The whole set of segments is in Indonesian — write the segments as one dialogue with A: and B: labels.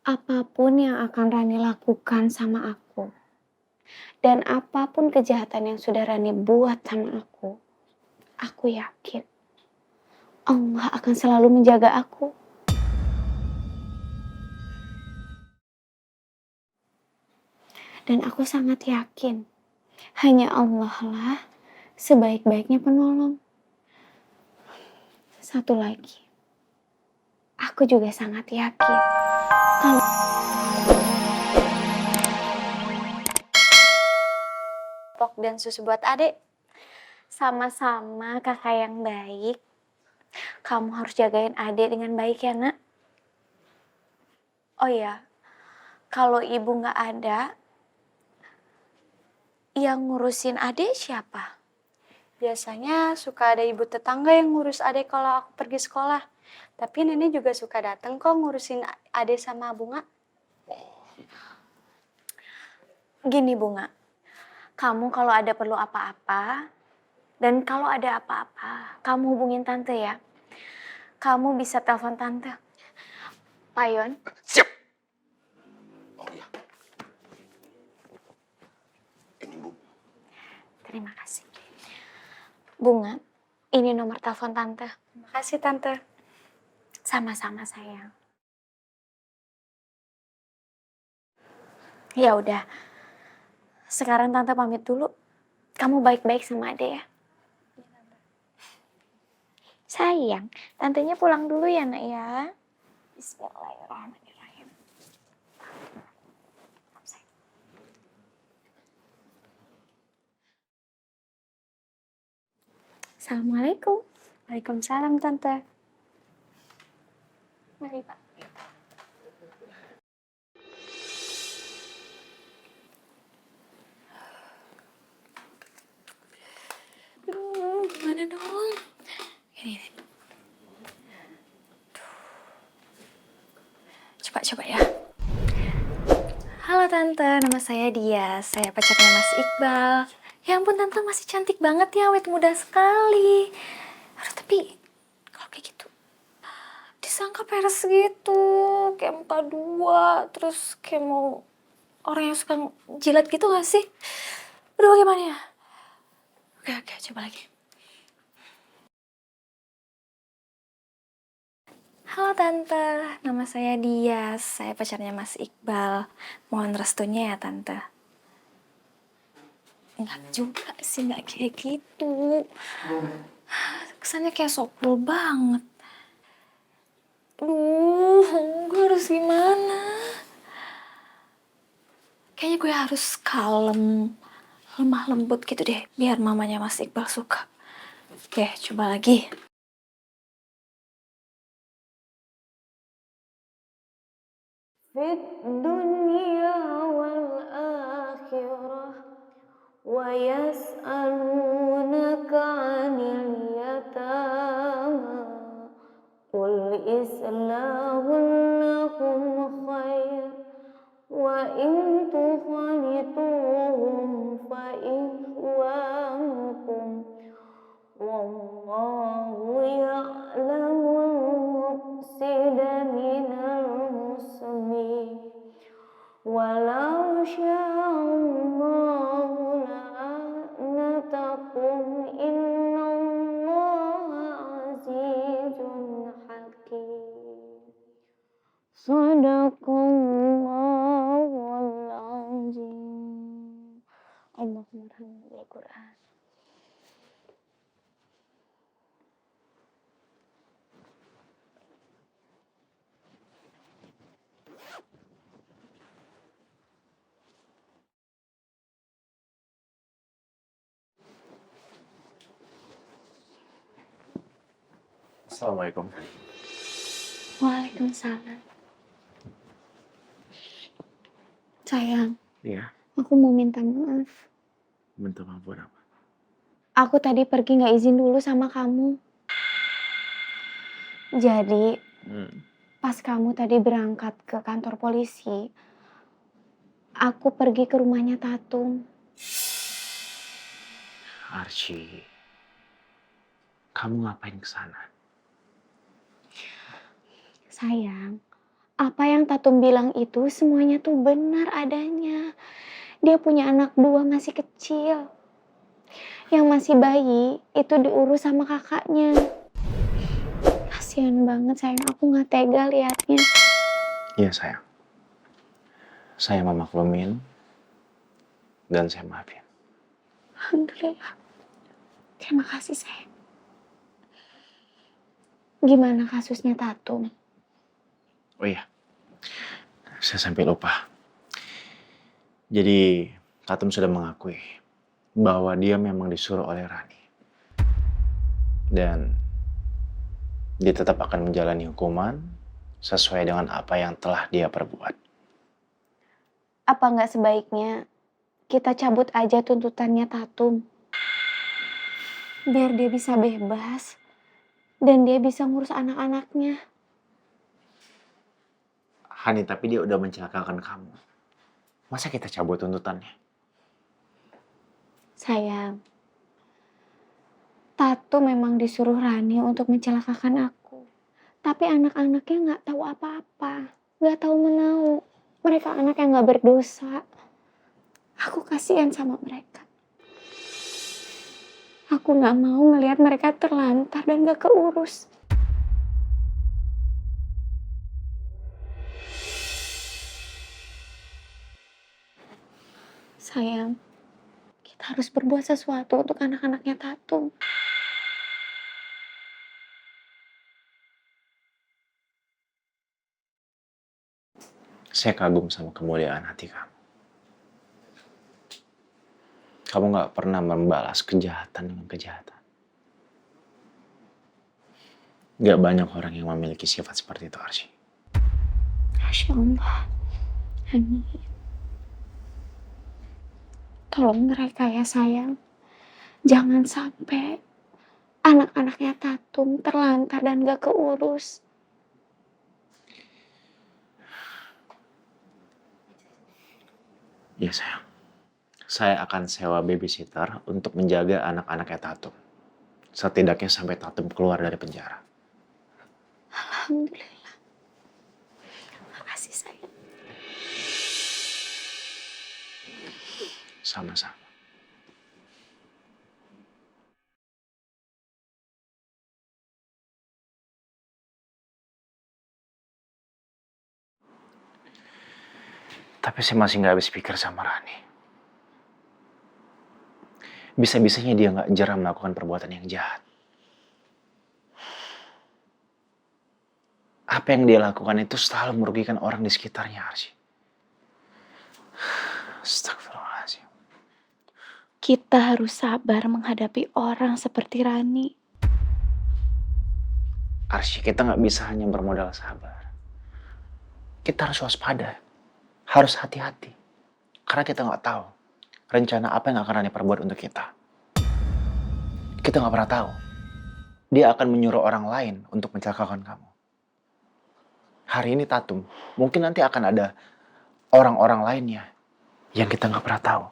A: apapun yang akan Rani lakukan sama aku, dan apapun kejahatan yang sudah Rani buat sama aku yakin Allah akan selalu menjaga aku. Dan aku sangat yakin hanya Allah lah sebaik-baiknya penolong. Satu lagi, aku juga sangat yakin kalau pok dan susu buat adik. Sama-sama kakak yang baik. Kamu harus jagain adik dengan baik ya, nak. Oh iya, kalau ibu nggak ada, yang ngurusin adik siapa? Biasanya suka ada ibu tetangga yang ngurus adik kalau aku pergi sekolah. Tapi nenek juga suka datang kok ngurusin adik sama Bunga. Gini Bunga, kamu kalau ada perlu apa-apa, dan kalau ada apa-apa, kamu hubungin tante ya. Kamu bisa telepon tante. Payon.
B: Siap. Oh iya. Ini Bu.
A: Terima kasih. Bunga, ini nomor telepon tante. Terima kasih tante. Sama-sama sayang. Ya udah. Sekarang tante pamit dulu. Kamu baik-baik sama adek ya. Sayang, tantenya pulang dulu ya nak ya. Bismillahirrahmanirrahim. Assalamualaikum. Waalaikumsalam tante. Mari Pak.
C: Aduh, gimana dong? Ini. Coba ya. Halo Tante, nama saya Dia. Saya pacarnya Mas Iqbal. Ya ampun Tante, masih cantik banget ya, awet muda sekali. Aduh, tapi kalau kayak gitu, disangka peres gitu. Kayak muka dua, terus kayak mau orang yang suka jilat gitu gak sih? Aduh, gimana ya? Oke, coba lagi. Halo Tante, nama saya Dia. Saya pacarnya Mas Iqbal. Mohon restunya ya Tante. Enggak juga sih, enggak kayak gitu. Kesannya kayak sopul banget. Duh, gue harus gimana? Kayaknya gue harus kalem, lemah lembut gitu deh, biar mamanya Mas Iqbal suka. Oke, coba lagi.
A: Fit dunia wal akhirah wa yas'alunaka 'anil yatama qul islahul lakum khair wa in tukhalituhum fa ikhwanukum wallahu ya'lamul mufsida minal muslih walau sya'allahu la'anatakum innallaha azizun hakim. Sadaqallahul azim. Allahumma rahmi bil Qur'an.
B: Assalamualaikum.
A: Waalaikumsalam. Sayang,
B: Iya.
A: aku mau minta maaf.
B: Minta maaf buat apa?
A: Aku tadi pergi gak izin dulu sama kamu. Jadi, pas kamu tadi berangkat ke kantor polisi, aku pergi ke rumahnya Tatung.
B: Archie, kamu ngapain ke sana?
A: Sayang, Apa yang Tatum bilang itu semuanya tuh benar adanya. Dia punya anak 2 masih kecil. Yang masih bayi itu diurus sama kakaknya. Kasihan banget sayang, aku nggak tega liatnya.
B: Iya sayang. Saya memaklumin dan saya maafin.
A: Alhamdulillah. Terima kasih sayang. Gimana kasusnya Tatum?
B: Oh iya, saya sampai lupa. Jadi Tatum sudah mengakui bahwa dia memang disuruh oleh Rani. Dan dia tetap akan menjalani hukuman sesuai dengan apa yang telah dia perbuat.
A: Apa nggak sebaiknya kita cabut aja tuntutannya Tatum? Biar dia bisa bebas dan dia bisa ngurus anak-anaknya.
B: Hani, tapi dia udah mencelakakan kamu. Masa kita cabut tuntutannya?
A: Sayang, Tatum memang disuruh Rani untuk mencelakakan aku. Tapi anak-anaknya nggak tahu apa-apa, nggak tahu menau. Mereka anak yang nggak berdosa. Aku kasihan sama mereka. Aku nggak mau ngelihat mereka terlantar dan nggak keurus. Sayang, kita harus berbuat sesuatu untuk anak-anaknya Tatum.
B: Saya kagum sama kemuliaan hati kamu. Kamu gak pernah membalas kejahatan dengan kejahatan. Gak banyak orang yang memiliki sifat seperti itu, Arsy.
A: Masya Allah. Amin. Tolong mereka ya sayang. Jangan sampai anak-anaknya Tatum terlantar dan gak keurus.
B: Iya sayang. Saya akan sewa babysitter untuk menjaga anak-anaknya Tatum. Setidaknya sampai Tatum keluar dari penjara.
A: Alhamdulillah. Makasih sayang.
B: Sama-sama. Tapi saya masih gak habis pikir sama Rani. Bisa-bisanya dia gak jerah melakukan perbuatan yang jahat. Apa yang dia lakukan itu selalu merugikan orang di sekitarnya, Arsy. Astagfirullahaladzim.
C: Kita harus sabar menghadapi orang seperti Rani.
B: Arsy, kita gak bisa hanya bermodal sabar. Kita harus waspada. Harus hati-hati. Karena kita gak tahu rencana apa yang akan Rani perbuat untuk kita. Kita gak pernah tahu. Dia akan menyuruh orang lain untuk mencelakakan kamu. Hari ini Tatum, mungkin nanti akan ada orang-orang lainnya yang kita gak pernah tahu.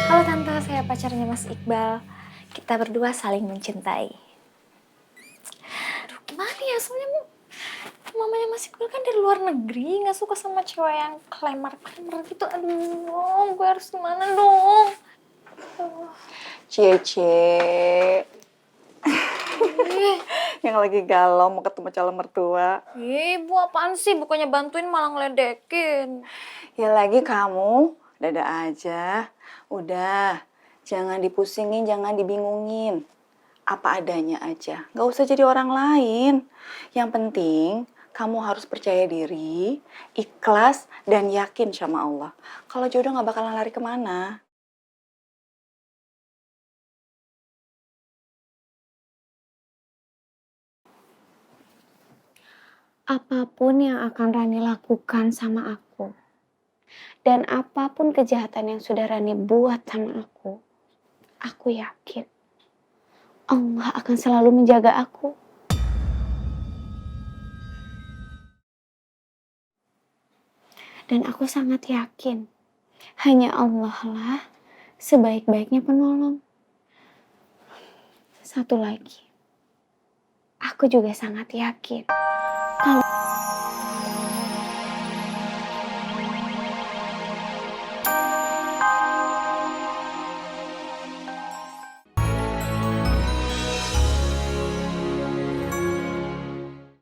C: Halo Tante, saya pacarnya Mas Iqbal. Kita berdua saling mencintai. Aduh, gimana ya? Soalnya mamanya Mas Iqbal kan dari luar negeri, nggak suka sama cewek yang klemar-klemar gitu. Aduh, gue harus gimana dong?
D: Cie, yang lagi galau mau ketemu calon mertua.
C: Ibu apaan sih? Bukannya bantuin malah ngeledekin.
D: Ya lagi kamu, dada aja. Udah, jangan dipusingin, jangan dibingungin. Apa adanya aja, gak usah jadi orang lain. Yang penting, kamu harus percaya diri, ikhlas, dan yakin sama Allah. Kalau jodoh gak bakalan lari kemana.
A: Apapun yang akan Rani lakukan sama aku, dan apapun kejahatan yang sudah Rani buat sama aku yakin Allah akan selalu menjaga aku. Dan aku sangat yakin hanya Allah lah sebaik-baiknya penolong. Satu lagi, aku juga sangat yakin kalau